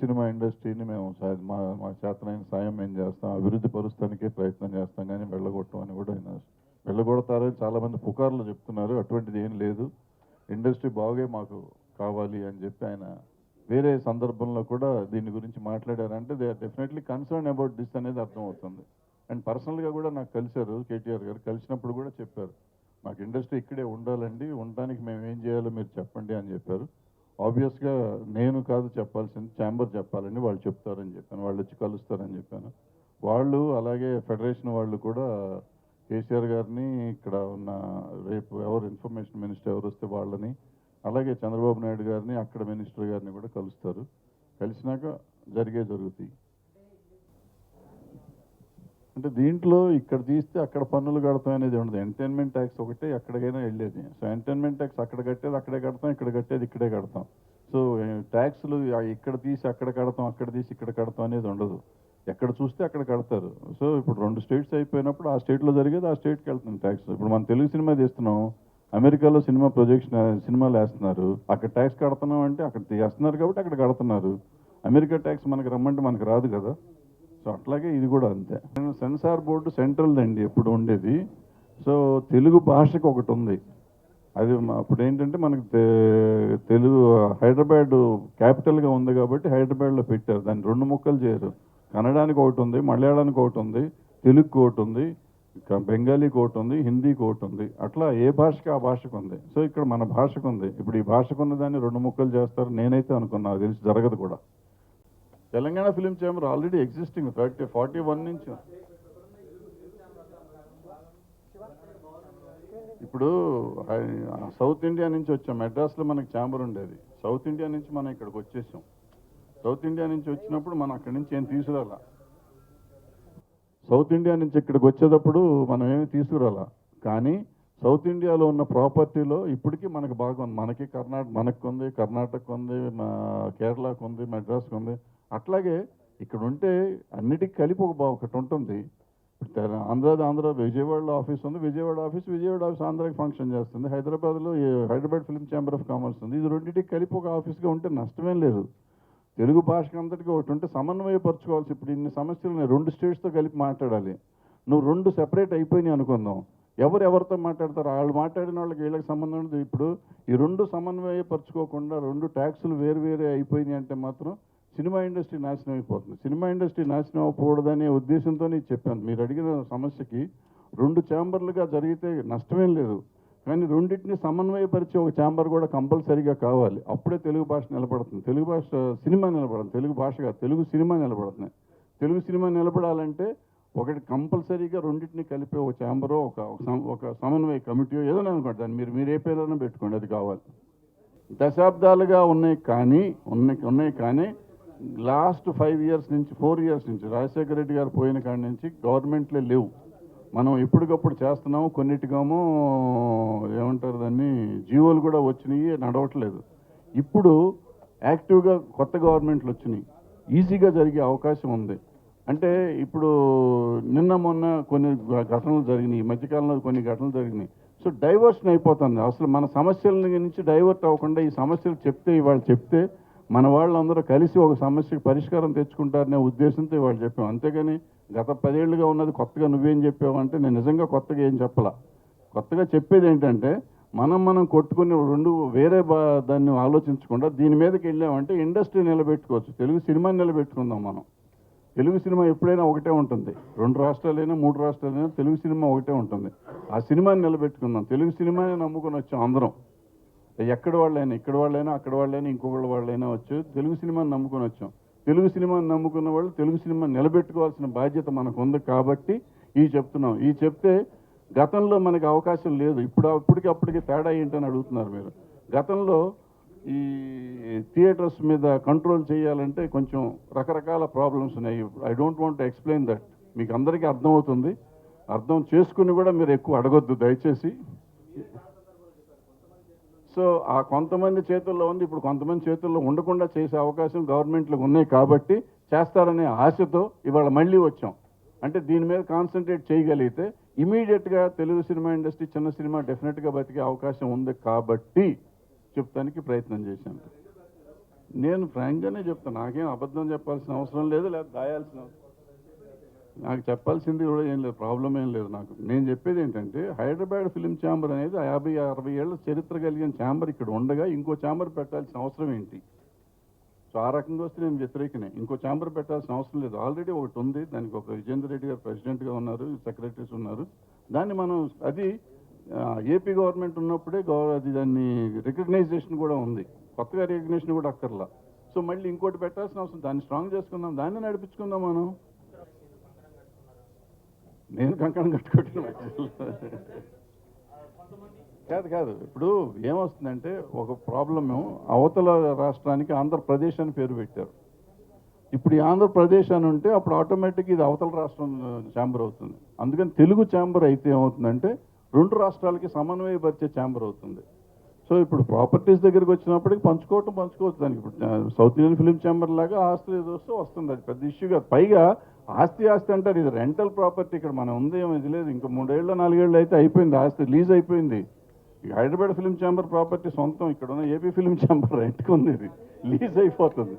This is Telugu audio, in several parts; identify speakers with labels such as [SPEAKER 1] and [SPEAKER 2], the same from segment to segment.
[SPEAKER 1] సినిమా ఇండస్ట్రీని మేము మా చేతనైన సాయం మేము చేస్తాం, అభివృద్ధి పరుస్తానికే ప్రయత్నం చేస్తాం, కానీ వెళ్ళగొట్టం అని కూడా ఆయన వెళ్ళగొడతారని చాలామంది పుకార్లు చెప్తున్నారు. అటువంటిది ఏం లేదు. ఇండస్ట్రీ బాగే మాకు కావాలి అని చెప్పి ఆయన వేరే సందర్భంలో కూడా దీని గురించి మాట్లాడారంటే they are definitely concern about this అనేది అర్థమవుతుంది. అండ్ పర్సనల్గా కూడా నాకు కలిశారు కేటీఆర్ గారు. కలిసినప్పుడు కూడా చెప్పారు, మాకు ఇండస్ట్రీ ఇక్కడే ఉండాలండి, ఉండడానికి మేము ఏం చేయాలో మీరు చెప్పండి అని చెప్పారు. ఆబ్వియస్గా నేను కాదు చెప్పాల్సింది, ఛాంబర్ చెప్పాలండి, వాళ్ళు చెప్తారని చెప్పాను, వాళ్ళు వచ్చి కలుస్తారని చెప్పాను. వాళ్ళు అలాగే ఫెడరేషన్ వాళ్ళు కూడా కేసీఆర్ గారిని, ఇక్కడ ఉన్న రేపు ఎవరు ఇన్ఫర్మేషన్ మినిస్టర్ ఎవరు వస్తే వాళ్ళని, అలాగే చంద్రబాబు నాయుడు గారిని, అక్కడ మినిస్టర్ గారిని కూడా కలుస్తారు. కలిసినాక జరుగుతాయి. అంటే దీంట్లో ఇక్కడ తీస్తే అక్కడ పన్నులు కడతాం అనేది ఉండదు. ఎంటర్టైన్మెంట్ ట్యాక్స్ ఒకటే ఎక్కడికైనా వెళ్ళేది. సో ఎంటర్టైన్మెంట్ ట్యాక్స్ అక్కడ కట్టేది అక్కడే కడతాం, ఇక్కడ కట్టేది ఇక్కడే కడతాం. సో ట్యాక్స్లు ఇక్కడ తీసి అక్కడ కడతాం, అక్కడ తీసి ఇక్కడ కడతాం అనేది ఉండదు. ఎక్కడ చూస్తే అక్కడ కడతారు. సో ఇప్పుడు 2 స్టేట్స్ అయిపోయినప్పుడు ఆ స్టేట్లో జరిగేది ఆ స్టేట్కి వెళ్తుంది ట్యాక్స్. ఇప్పుడు మనం తెలుగు సినిమా తీస్తున్నాం, అమెరికాలో సినిమా సినిమాలు వేస్తున్నారు, అక్కడ ట్యాక్స్ కడుతున్నాం అంటే అక్కడ వేస్తున్నారు కాబట్టి అక్కడ కడుతున్నారు. అమెరికా ట్యాక్స్ మనకి రమ్మంటే మనకు రాదు కదా. సో అట్లాగే ఇది కూడా అంతే. సెన్సార్ బోర్డు సెంట్రల్ అండి ఎప్పుడు ఉండేది. సో తెలుగు భాషకు ఒకటి ఉంది. అది అప్పుడు ఏంటంటే మనకి తెలుగు హైదరాబాద్ క్యాపిటల్గా ఉంది కాబట్టి హైదరాబాద్లో పెట్టారు. దాన్ని 2 ముక్కలు చేయరు. కన్నడానికి ఒకటి ఉంది, మలయాళానికి ఒకటి ఉంది, తెలుగుకి ఒకటి ఉంది, బెంగాలీకి ఒకటి ఉంది, హిందీకి ఒకటి ఉంది. అట్లా ఏ భాషకి ఆ భాషకు ఉంది. సో ఇక్కడ మన భాషకు ఉంది. ఇప్పుడు ఈ భాషకు ఉన్న దాన్ని 2 ముక్కలు చేస్తారు నేనైతే అనుకున్నా, తెలిసి జరగదు కూడా. Telangana film chamber already existing 41 నుంచి. ఇప్పుడు సౌత్ ఇండియా నుంచి వచ్చాం, మెడ్రాస్లో మనకి ఛాంబర్ ఉండేది. సౌత్ ఇండియా నుంచి మనం ఇక్కడికి వచ్చేసాం. సౌత్ ఇండియా నుంచి వచ్చినప్పుడు మనం అక్కడి నుంచి ఏం తీసుకురాలా. సౌత్ ఇండియా నుంచి ఇక్కడికి వచ్చేటప్పుడు మనం ఏమి తీసుకురాలా. కానీ సౌత్ ఇండియాలో ఉన్న ప్రాపర్టీలో ఇప్పటికీ మనకు బాగా ఉంది. మనకు ఉంది, కర్ణాటక ఉంది, కేరళకు ఉంది, మెడ్రాస్కి ఉంది. అట్లాగే ఇక్కడ ఉంటే అన్నిటికీ కలిపి ఒకటి ఉంటుంది. ఆంధ్ర విజయవాడలో ఆఫీస్ ఉంది, విజయవాడ ఆఫీస్ ఆంధ్రాకి ఫంక్షన్ చేస్తుంది. హైదరాబాద్లో Hyderabad film chamber of commerce ఉంది. ఇది రెండింటికి కలిపి ఒక ఆఫీస్గా ఉంటే నష్టమేం లేదు. తెలుగు భాషకి అంతటికి ఒకటి ఉంటే సమన్వయపరచుకోవాల్సి. ఇప్పుడు ఇన్ని సమస్యలు 2 స్టేట్స్తో కలిపి మాట్లాడాలి. నువ్వు 2 సెపరేట్ అయిపోయినాయి అనుకుందాం, ఎవరితో మాట్లాడతారు? వాళ్ళు మాట్లాడిన వాళ్ళకి వీళ్ళకి సంబంధం ఉండదు. ఇప్పుడు ఈ 2 సమన్వయపరచుకోకుండా 2 ట్యాక్సులు వేరే అయిపోయినాయి అంటే మాత్రం సినిమా ఇండస్ట్రీ నాశనం అయిపోతుంది. సినిమా ఇండస్ట్రీ నాశనం అవ్వకూడదనే ఉద్దేశంతోనే చెప్పాను. మీరు అడిగిన సమస్యకి 2 ఛాంబర్లుగా జరిగితే నష్టమేం లేదు. కానీ రెండింటిని సమన్వయపరిచే ఒక ఛాంబర్ కూడా కంపల్సరీగా కావాలి. అప్పుడే తెలుగు భాష నిలబడుతుంది, తెలుగు భాష సినిమా నిలబడుతుంది. తెలుగు భాషగా తెలుగు సినిమా నిలబడుతుంది. తెలుగు సినిమా నిలబడాలంటే ఒకటి కంపల్సరీగా రెండింటిని కలిపే ఒక ఛాంబరో ఒక సమన్వయ కమిటీయో ఏదైనా అనుకోండి, దాన్ని మీరు ఏ పేరైనా పెట్టుకోండి, అది కావాలి. దశాబ్దాలుగా ఉన్నాయి కానీ లాస్ట్ 5 ఇయర్స్ నుంచి 4 ఇయర్స్ నుంచి రాజశేఖర రెడ్డి గారు పోయిన కాడి నుంచి గవర్నమెంట్లే లేవు. మనం ఎప్పటికప్పుడు చేస్తున్నాము. కొన్నిటికేమో ఏమంటారు దాన్ని, జీవోలు కూడా వచ్చినాయి, నడవట్లేదు. ఇప్పుడు యాక్టివ్గా కొత్త గవర్నమెంట్లు వచ్చినాయి, ఈజీగా జరిగే అవకాశం ఉంది. అంటే ఇప్పుడు మొన్న కొన్ని ఘటనలు జరిగినాయి, ఈ మధ్యకాలంలో కొన్ని ఘటనలు జరిగినాయి. సో డైవర్షన్ అయిపోతుంది. అసలు మన సమస్యల నుంచి డైవర్ట్ అవ్వకుండా ఈ సమస్యలు ఇవాళ చెప్తే మన వాళ్ళందరూ కలిసి ఒక సమస్యకు పరిష్కారం తెచ్చుకుంటారనే ఉద్దేశంతో ఇవాళ చెప్పాం. అంతేగాని గత 10 ఏళ్ళుగా ఉన్నది కొత్తగా నువ్వేం చెప్పావంటే నేను నిజంగా కొత్తగా ఏం చెప్పలా. కొత్తగా చెప్పేది ఏంటంటే మనం కొట్టుకుని 2 వేరే దాన్ని ఆలోచించకుండా దీని మీదకి వెళ్ళామంటే ఇండస్ట్రీ నిలబెట్టుకోవచ్చు. తెలుగు సినిమాని నిలబెట్టుకుందాం మనం. తెలుగు సినిమా ఎప్పుడైనా ఒకటే ఉంటుంది. 2 రాష్ట్రాలైనా 3 రాష్ట్రాలైనా తెలుగు సినిమా ఒకటే ఉంటుంది. ఆ సినిమాని నిలబెట్టుకుందాం. తెలుగు సినిమాని నమ్ముకొని వచ్చాం అందరం. ఇక్కడ వాళ్ళైనా అక్కడ వాళ్ళైనా ఇంకొకళ్ళ వాళ్ళైనా వచ్చు. తెలుగు సినిమాని నమ్ముకొని వచ్చాం. తెలుగు సినిమాని నమ్ముకున్న వాళ్ళు తెలుగు సినిమాని నిలబెట్టుకోవాల్సిన బాధ్యత మనకు ఉంది కాబట్టి చెప్తున్నాం. చెప్తే గతంలో మనకి అవకాశం లేదు. అప్పటికి తేడా ఏంటని అడుగుతున్నారు మీరు. గతంలో ఈ థియేటర్స్ మీద కంట్రోల్ చేయాలంటే కొంచెం రకరకాల ప్రాబ్లమ్స్ ఉన్నాయి. I don't want to explain that. మీకు అందరికీ అర్థమవుతుంది. అర్థం చేసుకుని కూడా మీరు ఎక్కువ అడగొద్దు దయచేసి. సో ఆ కొంతమంది చేతుల్లో ఉంది. ఇప్పుడు కొంతమంది చేతుల్లో ఉండకుండా చేసే అవకాశం గవర్నమెంట్లకు ఉన్నాయి కాబట్టి చేస్తారనే ఆశతో ఇవాళ మళ్ళీ వచ్చాం. అంటే దీని మీద కాన్సన్ట్రేట్ చేయగలిగితే ఇమీడియట్గా తెలుగు సినిమా ఇండస్ట్రీ, చిన్న సినిమా డెఫినెట్గా బతికే అవకాశం ఉంది కాబట్టి చెప్తానికి ప్రయత్నం చేశాను. నేను ఫ్రాంక్గానే చెప్తాను, నాకేం అబద్ధం చెప్పాల్సిన అవసరం లేదు, లేదా దాయాల్సిన నాకు చెప్పాల్సింది కూడా ఏం లేదు, ప్రాబ్లం ఏం లేదు నాకు. నేను చెప్పేది ఏంటంటే హైదరాబాద్ ఫిలిం ఛాంబర్ అనేది 50-60 ఏళ్ళ చరిత్ర కలిగిన ఛాంబర్ ఇక్కడ ఉండగా ఇంకో ఛాంబర్ పెట్టాల్సిన అవసరం ఏంటి? సో ఆ రకంగా వస్తే నేను వ్యతిరేకనే. ఇంకో ఛాంబర్ పెట్టాల్సిన అవసరం లేదు, ఆల్రెడీ ఒకటి ఉంది, దానికి ఒక విజేందర్ రెడ్డి గారు ప్రెసిడెంట్గా ఉన్నారు, సెక్రటరీస్ ఉన్నారు. దాన్ని మనం అది ఏపీ గవర్నమెంట్ ఉన్నప్పుడే అది దాన్ని రికగ్నైజేషన్ కూడా ఉంది, కొత్తగా రికగ్నేషన్ కూడా అక్కర్లా. సో మళ్ళీ ఇంకోటి పెట్టాల్సిన అవసరం, దాన్ని స్ట్రాంగ్ చేసుకుందాం, దాన్ని నడిపించుకుందాం మనం. నేను కంకణం కట్టుకోవటం కాదు. ఇప్పుడు ఏమొస్తుందంటే ఒక ప్రాబ్లము, అవతల రాష్ట్రానికి ఆంధ్రప్రదేశ్ అని పేరు పెట్టారు. ఇప్పుడు ఈ ఆంధ్రప్రదేశ్ అని ఉంటే అప్పుడు ఆటోమేటిక్ ఇది అవతల రాష్ట్రం ఛాంబర్ అవుతుంది. అందుకని తెలుగు ఛాంబర్ అయితే ఏమవుతుందంటే 2 రాష్ట్రాలకి సమన్వయపరిచే ఛాంబర్ అవుతుంది. సో ఇప్పుడు ప్రాపర్టీస్ దగ్గరికి వచ్చినప్పటికి పంచుకోవచ్చు. దానికి ఇప్పుడు సౌత్ ఇండియన్ ఫిలిం ఛాంబర్ లాగా ఆస్తి ఏదో వస్తే వస్తుంది, అది పెద్ద ఇష్యూ కాదు. పైగా ఆస్తి అంటారు, ఇది రెంటల్ ప్రాపర్టీ, ఇక్కడ మనం ఉంది ఏమో ఇది లేదు. ఇంకా 3 ఏళ్ళు 4 ఏళ్ళు అయితే అయిపోయింది, ఆస్తి లీజ్ అయిపోయింది. హైదరాబాద్ ఫిలిం ఛాంబర్ ప్రాపర్టీ సొంతం, ఇక్కడ ఉన్న ఏపీ ఫిలిం ఛాంబర్ రెంట్కి ఉంది, ఇది లీజ్ అయిపోతుంది.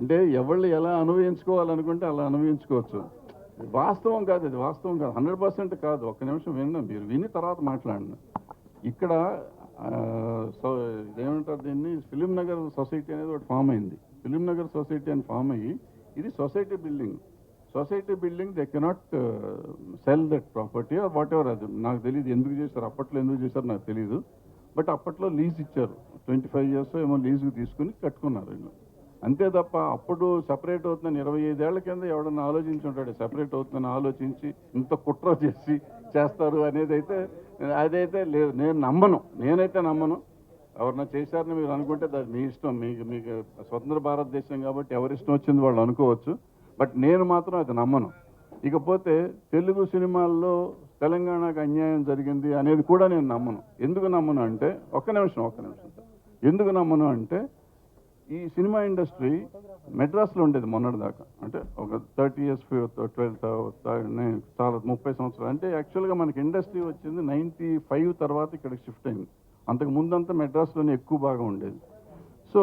[SPEAKER 1] అంటే ఎవళ్ళు ఎలా అనుభవించుకోవాలనుకుంటే అలా అనుభవించుకోవచ్చు. వాస్తవం కాదు, అది వాస్తవం కాదు, 100% కాదు. ఒక్క నిమిషం విన్నా, మీరు విని తర్వాత మాట్లాడిన. ఇక్కడ ఇదేమంటారు దీన్ని, ఫిలిం నగర్ సొసైటీ అనేది ఒకటి ఫామ్ అయింది. ఫిలిం నగర్ సొసైటీ అని ఫామ్ అయ్యి ఇది society building they cannot cell that property or what ever. అది నాకు తెలియదు ఎందుకు చేశారు, అప్పట్లో ఎందుకు చేశారు నాకు తెలియదు. బట్ అప్పట్లో లీజ్ ఇచ్చారు, 25 years ఏమో లీజుకి తీసుకుని కట్టుకున్నారు వీళ్ళు. అంతే తప్ప అప్పుడు సెపరేట్ అవుతుందని 25 ఏళ్ల కింద ఎవడన్నా ఆలోచించి ఉంటాడు, సెపరేట్ అవుతుందని ఆలోచించి ఇంత కుట్ర చేస్తారు అనేది అదైతే లేదు. నేనైతే నమ్మను. ఎవరన్నా చేశారని మీరు అనుకుంటే అది మీ ఇష్టం, మీకు స్వతంత్ర భారతదేశం కాబట్టి ఎవరిష్టం వచ్చింది వాళ్ళు అనుకోవచ్చు. బట్ నేను మాత్రం అది నమ్మను. ఇకపోతే తెలుగు సినిమాల్లో తెలంగాణకు అన్యాయం జరిగింది అనేది కూడా నేను నమ్మను. ఎందుకు నమ్మను అంటే, ఒక్క నిమిషం ఎందుకు నమ్మను అంటే, ఈ సినిమా ఇండస్ట్రీ మెడ్రాస్లో ఉండేది మొన్నటిదాకా, అంటే ఒక 30 years 30 సంవత్సరాలు. అంటే యాక్చువల్గా మనకి ఇండస్ట్రీ వచ్చింది 95 తర్వాత ఇక్కడికి షిఫ్ట్ అయింది. అంతకు ముందంతా మెడ్రాస్లోనే ఎక్కువ బాగా ఉండేది. సో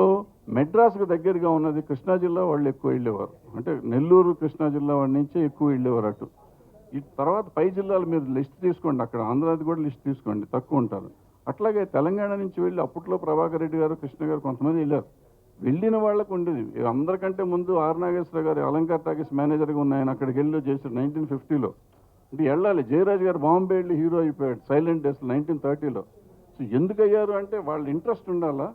[SPEAKER 1] మెడ్రాస్కి దగ్గరగా ఉన్నది కృష్ణా జిల్లా వాళ్ళు ఎక్కువ వెళ్ళేవారు, అంటే నెల్లూరు కృష్ణా జిల్లా వాళ్ళ నుంచే ఎక్కువ వెళ్ళేవారు అటు. ఈ తర్వాత పై జిల్లాలు మీరు లిస్ట్ తీసుకోండి, అక్కడ ఆంధ్రాది కూడా లిస్ట్ తీసుకోండి, తక్కువ ఉంటారు. అట్లాగే తెలంగాణ నుంచి వెళ్ళి అప్పట్లో ప్రభాకర్ రెడ్డి గారు, కృష్ణ గారు కొంతమంది వెళ్ళారు. వెళ్ళిన వాళ్ళకు ఉండేది. అందరికంటే ముందు ఆర్ నాగేశ్వర గారు అలంకార్ టాకీస్ మేనేజర్గా ఉన్న ఆయన అక్కడికి వెళ్ళి చేశారు 1950లో. అంటే వెళ్ళాలి. జయరాజ్ గారు బాంబే వెళ్ళి హీరో అయిపోయాడు సైలెంట్ డేస్ 1930లో. సో ఎందుకు అయ్యారు అంటే వాళ్ళ ఇంట్రెస్ట్ ఉండాలా.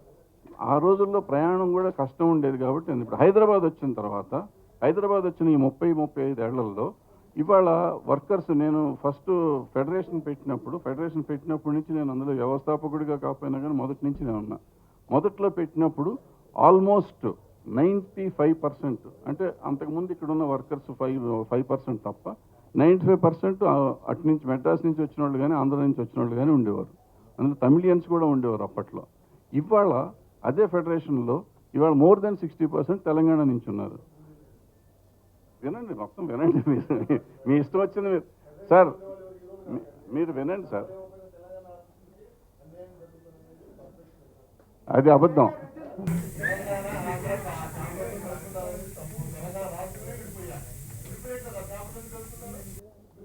[SPEAKER 1] ఆ రోజుల్లో ప్రయాణం కూడా కష్టం ఉండేది కాబట్టి. ఇప్పుడు హైదరాబాద్ వచ్చిన తర్వాత, హైదరాబాద్ వచ్చిన ఈ 30-35 ఏళ్లలో ఇవాళ వర్కర్స్, నేను ఫస్ట్ ఫెడరేషన్ పెట్టినప్పటి నుంచి నేను అందులో వ్యవస్థాపకుడిగా కాకపోయినా కానీ మొదటి నుంచి నేను ఉన్నా. మొదట్లో పెట్టినప్పుడు ఆల్మోస్ట్ 95%, అంటే అంతకుముందు ఇక్కడ ఉన్న వర్కర్స్ 5% తప్ప 95% అటు నుంచి మెడ్రాస్ నుంచి వచ్చిన వాళ్ళు కానీ ఆంధ్ర నుంచి వచ్చిన వాళ్ళు కానీ ఉండేవారు. అందులో తమిళియన్స్ కూడా ఉండేవారు అప్పట్లో. ఇవాళ అదే ఫెడరేషన్లో ఇవాళ మోర్ దెన్ 60% తెలంగాణ నుంచి ఉన్నారు. వినండి, మొత్తం వినండి, మీ ఇష్టం వచ్చింది మీరు. సార్ మీరు వినండి సార్, అది అబద్ధం.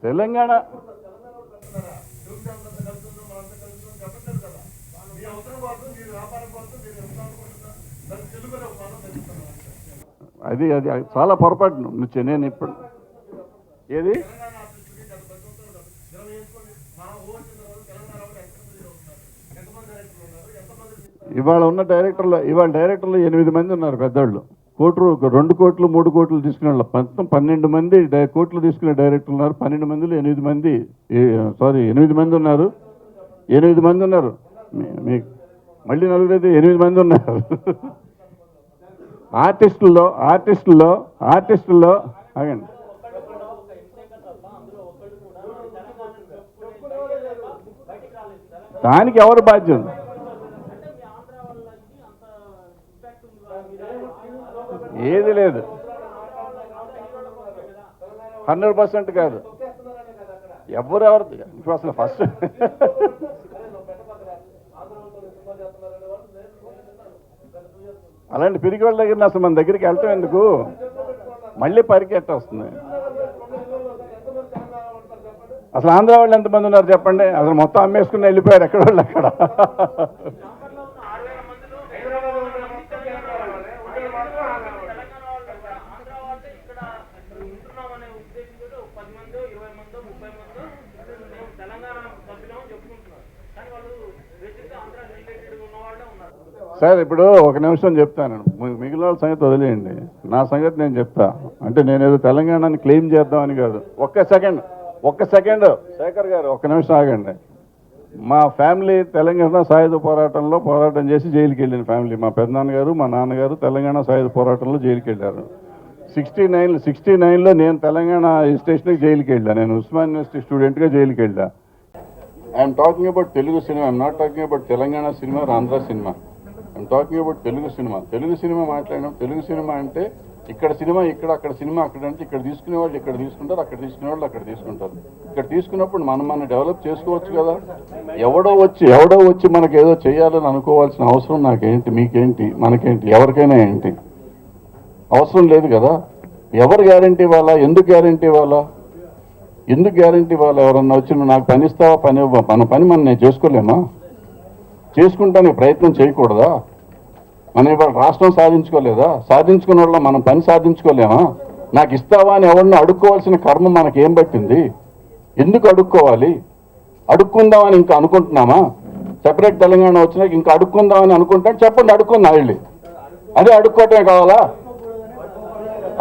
[SPEAKER 1] తెలంగాణ అది చాలా పొరపాటు నుంచి నేను ఇప్పుడు ఏది ఇవాళ డైరెక్టర్లు 8 మంది ఉన్నారు పెద్దవాళ్ళు. 2 కోట్లు 3 కోట్లు తీసుకునే వాళ్ళు మొత్తం 12 మంది కోట్లు తీసుకునే డైరెక్టర్లు ఉన్నారు. 12 మందిలో 8 మంది ఉన్నారు. 8 మంది ఉన్నారు. మీకు మళ్ళీ నలుగురైతే 8 మంది ఉన్నారు. ఆర్టిస్టుల్లో ఆగండి. దానికి ఎవరు బాధ్యత? ఏది లేదు, 100% కాదు. ఎవరెవరు ఇప్పుడు అసలు ఫస్ట్ అలాంటి పిరికి వాళ్ళ దగ్గర అసలు మన దగ్గరికి వెళ్ళటం ఎందుకు? మళ్ళీ పరికెట్ట వస్తుంది. అసలు ఆంధ్ర వాళ్ళు ఎంతమంది ఉన్నారు చెప్పండి? అసలు మొత్తం అమ్మేసుకుని వెళ్ళిపోయారు ఎక్కడ వాళ్ళు అక్కడ. సార్ ఇప్పుడు ఒక నిమిషం చెప్తాను, మిగిలిన వాళ్ళ సంగతి వదిలేయండి, నా సంగతి నేను చెప్తా. అంటే నేనేదో తెలంగాణని క్లెయిమ్ చేద్దామని కాదు. ఒక్క సెకండ్ శేఖర్ గారు ఒక్క నిమిషం ఆగండి. మా ఫ్యామిలీ తెలంగాణ సాయుధ పోరాటం చేసి జైలుకి వెళ్ళిన ఫ్యామిలీ. మా పెద్దనాన్నగారు మా నాన్నగారు తెలంగాణ సాయుధ పోరాటంలో జైలుకి వెళ్ళారు. 69లో నేను తెలంగాణ స్టేషన్కి జైలుకి వెళ్ళా. నేను ఉస్మాన్ యూనివర్సిటీ స్టూడెంట్గా జైలుకి వెళ్ళా. I'm talking about Telugu cinema, I'm not talking about Telangana cinema or Andhra cinema. I'm talking about Telugu cinema. Telugu cinema మాట్లాడినాం. తెలుగు సినిమా అంటే ఇక్కడ సినిమా ఇక్కడ, అక్కడ సినిమా అక్కడ. అంటే ఇక్కడ తీసుకునే వాళ్ళు ఇక్కడ తీసుకుంటారు, అక్కడ తీసుకునే వాళ్ళు అక్కడ తీసుకుంటారు. ఇక్కడ తీసుకున్నప్పుడు మనం డెవలప్ చేసుకోవచ్చు కదా. ఎవడో వచ్చి మనకి ఏదో చేయాలని అనుకోవాల్సిన అవసరం నాకేంటి, మీకేంటి, మనకేంటి, ఎవరికైనా ఏంటి అవసరం లేదు కదా. ఎవరు గ్యారంటీ ఇవ్వాలా? ఎందుకు గ్యారంటీ ఇవ్వాలా? ఎవరన్నా వచ్చి నువ్వు నాకు పని ఇస్తావా, పని ఇవ్వ, మన పని నేను చేసుకోలేమా? చేసుకుంటానికి ప్రయత్నం చేయకూడదా? మనం ఇవాళ రాష్ట్రం సాధించుకోలేదా? సాధించుకున్న వాళ్ళ మనం పని సాధించుకోలేమా? నాకు ఇస్తావా అని ఎవరిని అడుక్కోవాల్సిన కర్మ మనకేం పట్టింది? ఎందుకు అడుక్కోవాలి? అడుక్కుందామని ఇంకా అనుకుంటున్నామా? సెపరేట్ తెలంగాణ వచ్చినాక ఇంకా అడుక్కుందామని అనుకుంటాను. చెప్పండి, అడుక్కుందాం వెళ్ళి. అదే అడుక్కోవటమే కావాలా?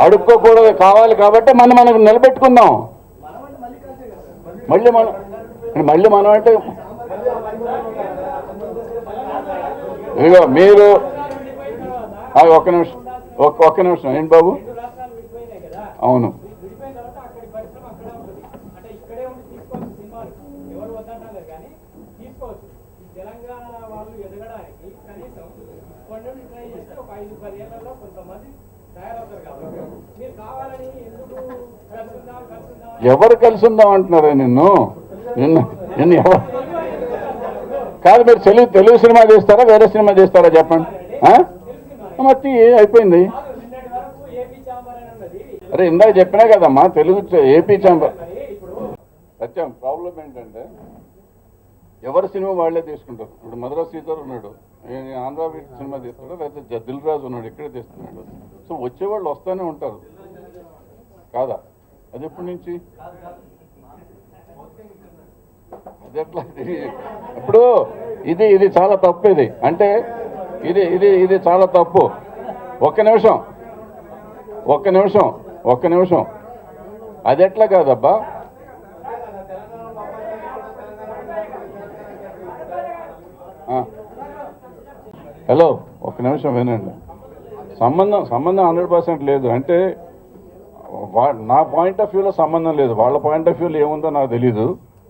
[SPEAKER 1] అడుక్కోకూడదు కావాలి కాబట్టి మనకు నిలబెట్టుకుందాం. మళ్ళీ మనం అంటే ఇదిగో మీరు ఒక్క నిమిషం ఏంటి బాబు? అవును, ఎవరు కలిసి ఉందాం అంటున్నారా? నిన్ను ఎవరు కాదు. మీరు తెలుగు సినిమా చేస్తారా, వేరే సినిమా చేస్తారా చెప్పండి. మట్టి అయిపోయింది. అరే ఇందాక చెప్పినా కదమ్మా, తెలుగు ఏపీ ఛాంబర్. సత్యం, ప్రాబ్లం ఏంటంటే ఎవరి సినిమా వాళ్ళే తీసుకుంటారు. ఇప్పుడు మధుర శ్రీధర్ ఉన్నాడు, ఆంధ్ర సినిమా తీస్తాడు, లేకపోతే దిల్ రాజు ఉన్నాడు, ఇక్కడే తీస్తున్నాడు. సో వచ్చేవాళ్ళు వస్తూనే ఉంటారు కాదా? అది ఎప్పటి నుంచి? అది ఎట్లా? ఇప్పుడు ఇది చాలా తప్పు. ఇది అంటే ఇది చాలా తప్పు. ఒక్క నిమిషం అది ఎట్లా కాదబ్బా? హలో, ఒక్క నిమిషం వినండి. సంబంధం 100% లేదు. అంటే నా పాయింట్ ఆఫ్ వ్యూలో సంబంధం లేదు, వాళ్ళ పాయింట్ ఆఫ్ వ్యూలో ఏముందో నాకు తెలీదు.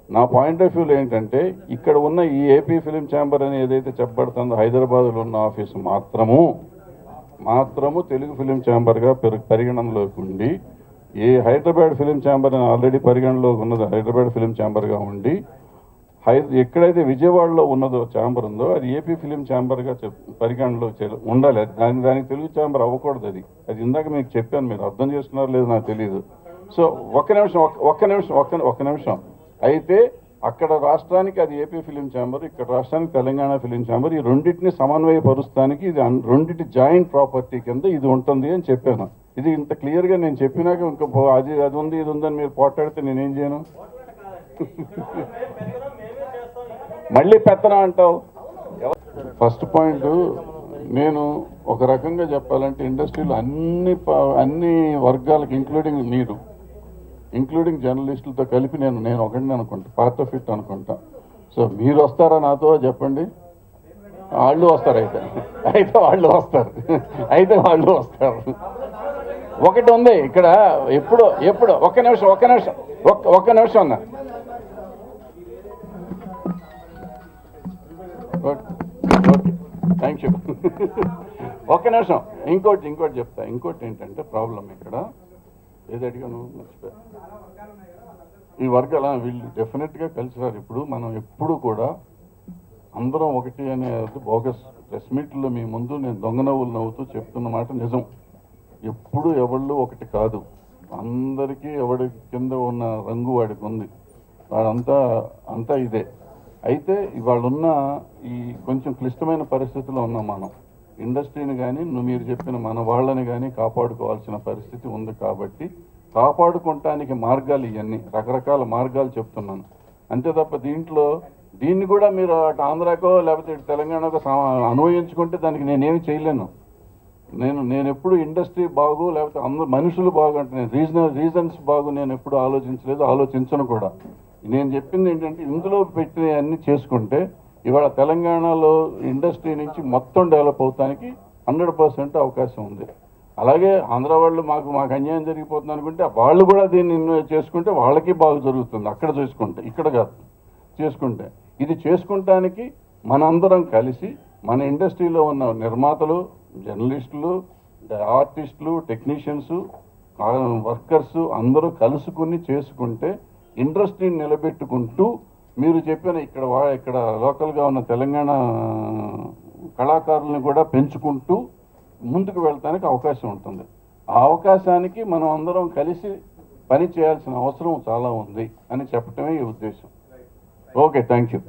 [SPEAKER 1] నా పాయింట్ ఆఫ్ వ్యూలో ఏంటంటే ఇక్కడ ఉన్న ఈ ఏపీ ఫిలిం ఛాంబర్ అని ఏదైతే చెప్పబడుతుందో హైదరాబాద్లో ఉన్న ఆఫీసు మాత్రము తెలుగు ఫిలిం ఛాంబర్గా పరిగణనలోకి ఉండి, ఏ హైదరాబాద్ ఫిలిం ఛాంబర్ అని ఆల్రెడీ పరిగణలోకి ఉన్నది హైదరాబాద్ ఫిలిం ఛాంబర్గా ఉండి, ఎక్కడైతే విజయవాడలో ఉన్నదో ఛాంబర్ ఉందో అది ఏపీ ఫిలిం ఛాంబర్గా పరిగణలో ఉండాలి. దానికి తెలుగు ఛాంబర్ అవ్వకూడదు. అది ఇందాక మీకు చెప్పాను, మీరు అర్థం చేసుకున్నారో లేదో నాకు తెలియదు. సో ఒక్క నిమిషం అయితే అక్కడ రాష్ట్రానికి అది ఏపీ ఫిలిం ఛాంబర్, ఇక్కడ రాష్ట్రానికి తెలంగాణ ఫిలిం ఛాంబర్, ఈ రెండింటిని సమన్వయపరుస్తానికి ఇది రెండింటి జాయింట్ ప్రాపర్టీ కింద ఇది ఉంటుంది అని చెప్పాను. ఇది ఇంత క్లియర్గా నేను చెప్పినాక ఇంకా అది ఉంది ఇది ఉందని మీరు పోట్లాడితే నేనేం చేయను? మళ్ళీ పెత్తనం అంటావు. ఫస్ట్ పాయింట్, నేను ఒక రకంగా చెప్పాలంటే ఇండస్ట్రీలో అన్ని వర్గాలకు ఇంక్లూడింగ్ జర్నలిస్టులతో కలిపి నేను ఒకటిని అనుకుంటా, పార్ట్ ఆఫ్ ఇట్ అనుకుంటా. సో మీరు వస్తారా నాతో చెప్పండి? వాళ్ళు వస్తారు. అయితే వాళ్ళు వస్తారు. ఒకటి ఉంది ఇక్కడ, ఎప్పుడు ఒక్క నిమిషం అన్న. Okay, thank you. ఒక్క నిమిషం. ఇంకోటి చెప్తా. ఇంకోటి ఏంటంటే ప్రాబ్లం ఇక్కడ ఏది అడిగాను మర్చిపోయా. ఈ వర్గాల వీళ్ళు డెఫినెట్గా కలిసి రారు. ఇప్పుడు మనం ఎప్పుడు కూడా అందరం ఒకటి అనేది బోగస్ ప్రెస్ మీట్లో మీ ముందు నేను దొంగ నవ్వులు నవ్వుతూ చెప్తున్న మాట నిజం. ఎప్పుడు ఎవళ్ళు ఒకటి కాదు, అందరికీ ఎవడి కింద ఉన్న రంగు వాడికి ఉంది, వాడంతా ఇదే. అయితే ఇవాళ ఉన్న ఈ కొంచెం క్లిష్టమైన పరిస్థితిలో ఉన్నాం మనం. ఇండస్ట్రీని కానీ మీరు చెప్పిన మన వాళ్ళని కానీ కాపాడుకోవాల్సిన పరిస్థితి ఉంది. కాబట్టి కాపాడుకోవటానికి మార్గాలు ఇవన్నీ రకరకాల మార్గాలు చెప్తున్నాను అంతే తప్ప దీన్ని కూడా మీరు అటు ఆంధ్రాకో లేకపోతే ఇటు తెలంగాణకో అన్వయించుకుంటే దానికి నేనేమి చేయలేను. నేను ఎప్పుడు ఇండస్ట్రీ బాగు లేకపోతే అందరూ మనుషులు బాగు అంటే నేను రీజన్స్ బాగు నేను ఎప్పుడు ఆలోచించలేదు, ఆలోచించను కూడా. నేను చెప్పింది ఏంటంటే ఇందులో పెట్టిన అన్ని చేసుకుంటే ఇవాళ తెలంగాణలో ఇండస్ట్రీ నుంచి మొత్తం డెవలప్ అవటానికి 100% అవకాశం ఉంది. అలాగే ఆంధ్ర వాళ్ళు మాకు అన్యాయం జరిగిపోతుంది అనుకుంటే వాళ్ళు కూడా దీన్ని చేసుకుంటే వాళ్ళకి బాగా జరుగుతుంది. అక్కడ చేసుకుంటే ఇక్కడ కాదు చేసుకుంటే. ఇది చేసుకుంటానికి మనందరం కలిసి మన ఇండస్ట్రీలో ఉన్న నిర్మాతలు, జర్నలిస్టులు, ఆర్టిస్టులు, టెక్నీషియన్స్, వర్కర్స్ అందరూ కలుసుకుని చేసుకుంటే ఇండస్ట్రీని నిలబెట్టుకుంటూ మీరు చెప్పిన ఇక్కడ లోకల్గా ఉన్న తెలంగాణ కళాకారులను కూడా పెంచుకుంటూ ముందుకు వెళ్ళటానికి అవకాశం ఉంటుంది. ఆ అవకాశానికి మనం అందరం కలిసి పని చేయాల్సిన అవసరం చాలా ఉంది అని చెప్పటమే ఈ ఉద్దేశం. Okay, thank you.